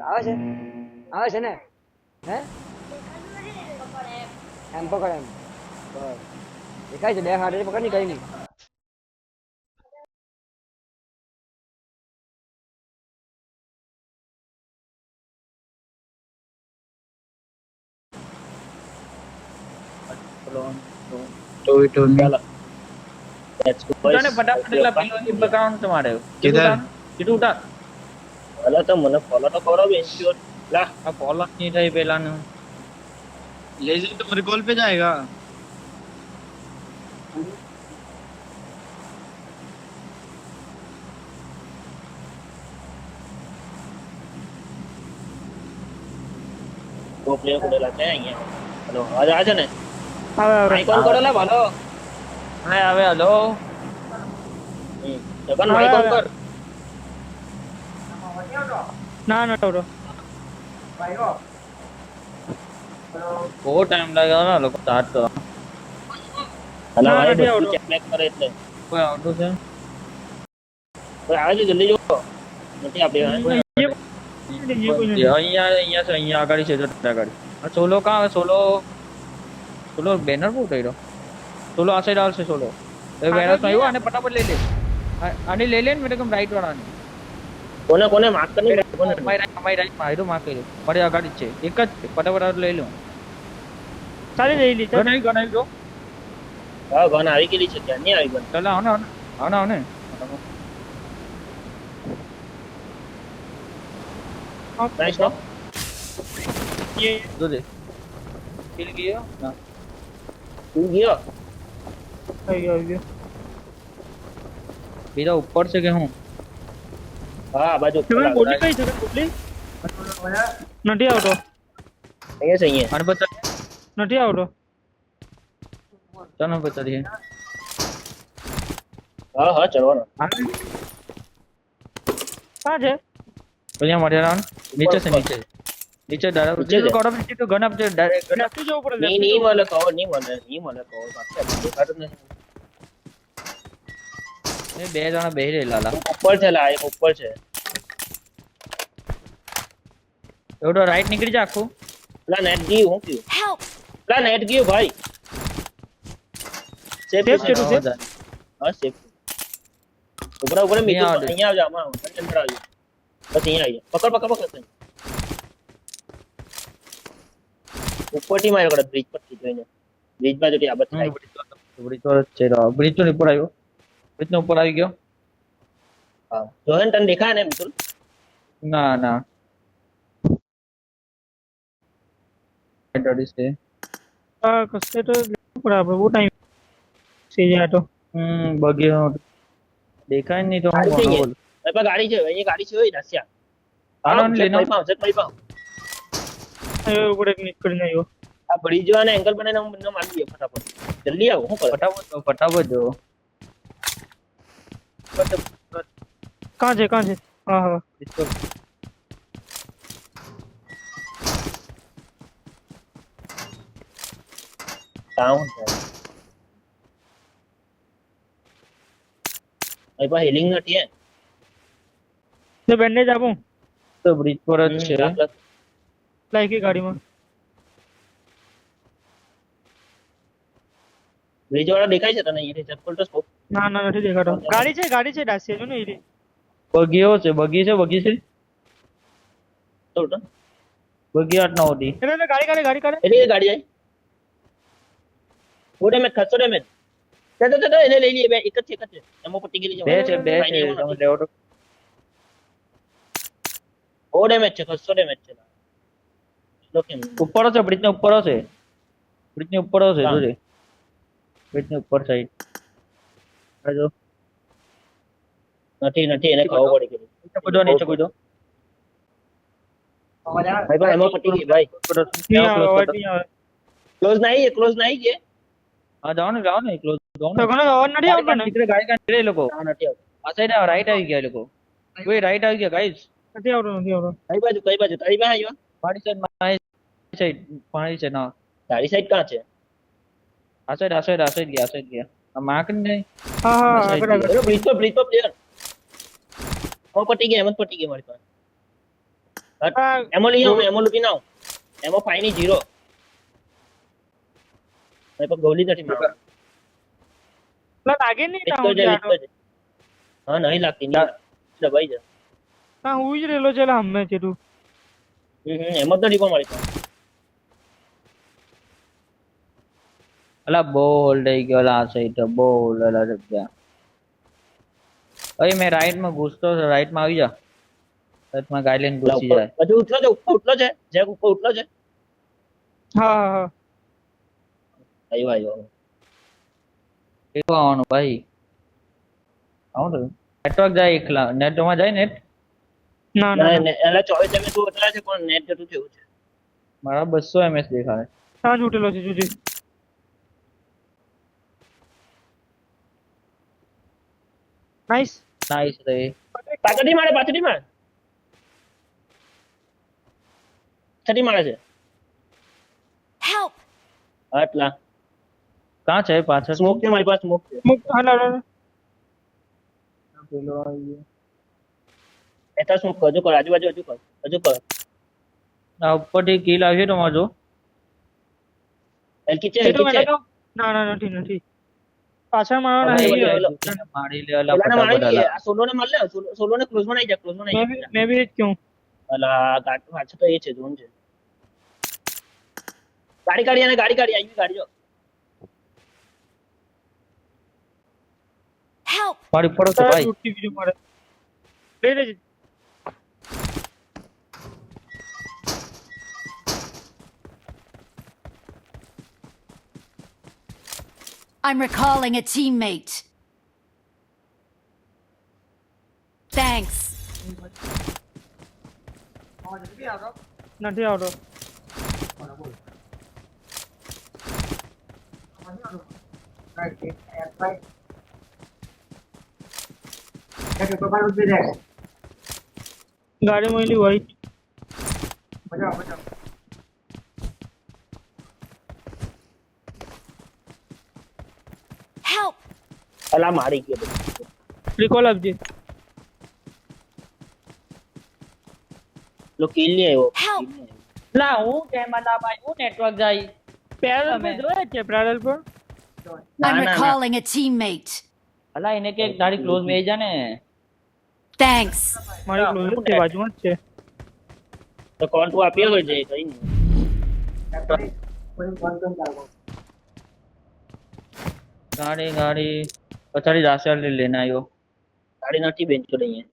આવે છે ને હે એમ પકડ એમ બસ દેખાય છે બે હાથે પકડ ની કઈ નહીં तो चलो लेट्स गो उठाने फटाफट ला पेलो ની બેકગ્રાઉન્ડ તમારે किधर કીધું ઉઠા અલા તો મને ફોલો તો કરો બેન્ચ્યોર લા આ ફોલો ની થઈ પેલાનું लेजर तो रिकॉल पे जाएगा તો પ્લેયર કોડેલા છે અહીંયા હેલો આ છે ને આવે આવે આઈકોન કરો લા ભાલો હા આવે હલો જગન આઈકોન કર ના ના ટોરો બહુ ટાઈમ લાગ્યો ને લોકો સ્ટાર્ટ કરવા અલા ભાઈ નથી બધું આવતો. ચેક બેક કરે એટલે કોઈ આવતું છે તો આવે છે જલ્દી જો નથી આપડે અહીંયા છે અહીંયા આગળ છે જો આગળ આ સોલો કા આવે સોલો સોલો બેનર બહુ કર્યો સોલો આ સાઈડ આવશે સોલો એ બેનર માં આવ્યો અને ફટાફટ લઈ લે આને લઈ લે ને મેડમ રાઈટ વાળાને કોને કોને માર્ક કરી કોને મારી રાઈટ માં આવ્યો માર્ક કર્યો મારી આગળ જ છે એક જ છે. ફટાફટ લઈ લો ચાલી જઈ લી ગણાવી દો હા ગન આવી ગયેલી છે ત્યાં નહીં આવી ગન ચાલ આવ ને નાઈસ નો જો દે કિલ ગયો ના તું ગયો આવી ગયો બીજા ઉપર છે કે હું હા આ બાજુ તમે બોલી કઈ છે બોલી નથી આવતો અહીંયા છે અહીંયા અને બતા નથી આવતો તને બતા દે હા હા ચડવાનો ક્યાં છે અહીંયા માર્યા નીચે છે નીચે ડાયરેક્ટ નીચે છે. કોડ નીચે તો ગન અપ છે ડાયરેક્ટ લેફ્ટ જવું પડે નહીં નહીં મળે કવર નહીં મળે કવર પાછળ દેખાતું જ નથી એ બે જણા બેહી રહેલા લા ઉપર છે લા એક ઉપર છે એવડો રાઈટ નીકળી જા આખું પેલા નેટ ગયું હું કયું પેલા નેટ ગયું ભાઈ સેફ Safe છે, છે safe. હા સેફ ઉપરા ઉપર મીઠું આવજો. અહીંયા આવજો આમાં અંદર આવજો બસ અહીંયા આવી પકડ ઉપરથી માર્યો કડક બ્રિજ પરથી જોઈને બ્રિજ બાજુ થી આબત થાય બ્રિજ પર છે બ્રિજ તો ઉપર આવ્યો બ્રિજ નો ઉપર આવી ગયો હા જોહન તને દેખાય ને મિતુલ ના ના ડડી છે આ કસે તો લેવું પડે આપણે બહુ ટાઈમ છે યાર તો બગી દેખાય નહીં તો હું ગાડી છે બોલ અહીંયા. ભાઈ ગાડી છે અહીંયા ગાડી છે ઓય રસ્યા આનો લેનો કઈ પાવ એવું પડે નીકળી નહીં આવ્યો આ બ્રિજ વાળાને એંગલ બનાવીને હું બંને મારી દઈએ ફટાફટ જલ્દી આવો હું કરે ફટાફટ જો ક્યાં છે હા હા ડાઉન થાય ભાઈ હિલિંગ નથી હે તો બેન્ડેજ આપું તો બ્રિજ પર જ છે લાઈકી ગાડીમાં બ્રિજ વાળા દેખાય છે તને અહીંથી ચપ્પલ તો સ્કોપ ના ના નથી દેખાતો ગાડી છે ડાસી જો ને ઈ બગીઓ છે બગી છે તો બગી 8 9 હતી એટલે ગાડી કાઢે એટલે ગાડી આવી ઓ ડેમેજ ખસો ડેમેજ તો એને લઈ લઈએ બે એક જ છે એમો પટ્ટી ગયેલી બે છે તમે લેવો તો ઓ ડેમેજ છે ખસો ડેમેજ છે લોકેમ ઉપર છે બ્રિજ ની ઉપર છે જોજે બ્રિજ ની ઉપર સાઈડ આજો નથી એને ખાવો પડી ગયું નીચે કૂદો ભાઈ એમો પટ્ટી ગઈ ભાઈ નહીં આવે અવાજ નહીં આવે ક્લોઝ નહીં કે હા જાઓ ને ક્લોઝ જાઓ તો ઘણો અવાજ નથી આવતો ને નીકળે ગાડી કાઢે એ લોકો હા નથી આવતું આ સાઈડ રાઈટ આવી ગયા એ લોકો કોઈ રાઈટ આવી ગયા ગાઈસ નથી આવતો કઈ બાજુ તારી પાસે આવ્યો મારી સાઈડ મારી સાઈડ ના તારી સાઈડ ક્યાં છે આ સાઈડ ગયા આ માર્ક ને હા હા આગળ આગળ બ્રિજ પર પ્લેયર ઓ પટ્ટી ગઈ એમ જ પટ્ટી ગઈ મારી પાસે એમો લઈ આવો એમો લૂટી ના એમો 5 ની 0 મેં પણ ગોલી નથી મારવા પેલા લાગે નહીં એક તો ટાઉન જે જાડો એક તો જે. હા નહીં લાગતી નહીં દબાઈ જા હા હું જ રેલો છે હમે છે તું એમો તો ડીપો મારી અલા બોલ દઈ ગયો લા સાઈડ બોલ અલા જગ્યા અરે મેં રાઈટ માં ઘૂસતો રાઈટ માં આવી જા રાઈટ માં ગાડી લઈને ઘૂસી જાય હજુ ઉઠલો છે જેક ઉપર ઉઠલો છે હા હા હા આવ્યો કેવું આવવાનું ભાઈ આવું તો નેટવર્ક જાય એકલા નેટમાં જાય નેટ ના ના એલા 24 એમએસ બતાવે છે પણ નેટ જતું કેવું છે મારા 200 ms દેખાય ત્યાં જ ઉઠેલો છે જોજે નાઈસ નાઈસ રે પાછળથી મારે છઠ્ઠી મારે છે Help! આટલા ક્યાં છે પાછળ સ્મોક છે મારી પાસે સ્મોક છે મુક્ત હાલા પેલો આવી ગયો. એતા સ્મોક હજુ કર આજુબાજુ હજુ કર આ ઉપરથી કિલ આવશે તમારે જો એલકી છે એ તો એલકી છે ના ના નથી પાછળ મારવા હવે નહીં એ મારી લે અલા પેલાને મારી ફટાફટ દઈએ. અલા આ સોલોને માર લે સોલોને ક્લોઝમાં આવી જા ક્લોઝમાં આવી જા मैं भी क्यों અલા ગાડી પાછળ તો એ છે ઝોન છે ગાડી આવી ગાડી જો Help! મારી પડો તો ભાઈ छुट्टी भी जो मारे ले ले I'm recalling a teammate. Thanks. નથી આવતો ગાડી મળેલી વ્હાઈટ Help! અલા મારી ગયો રિકોલ આપજે લો કિલ નહીં આવ્યો Help! લા હું કેમ અલા ભાઈ હું નેટવર્ક જાય પેરેલલ પર જોયા છે પેરેલલ પર I'm recalling a teammate. અલા એને કે તારી ક્લોઝ મેં જા ને Thanks. મારી ક્લોઝ છે બાજુમાં જ છે તો કોલ તું આપી હોય છે કઈ નહીં ગાડી પછાડી જાશે લેને આવ્યો ગાડી નથી બેન્ચ પર અહીંયા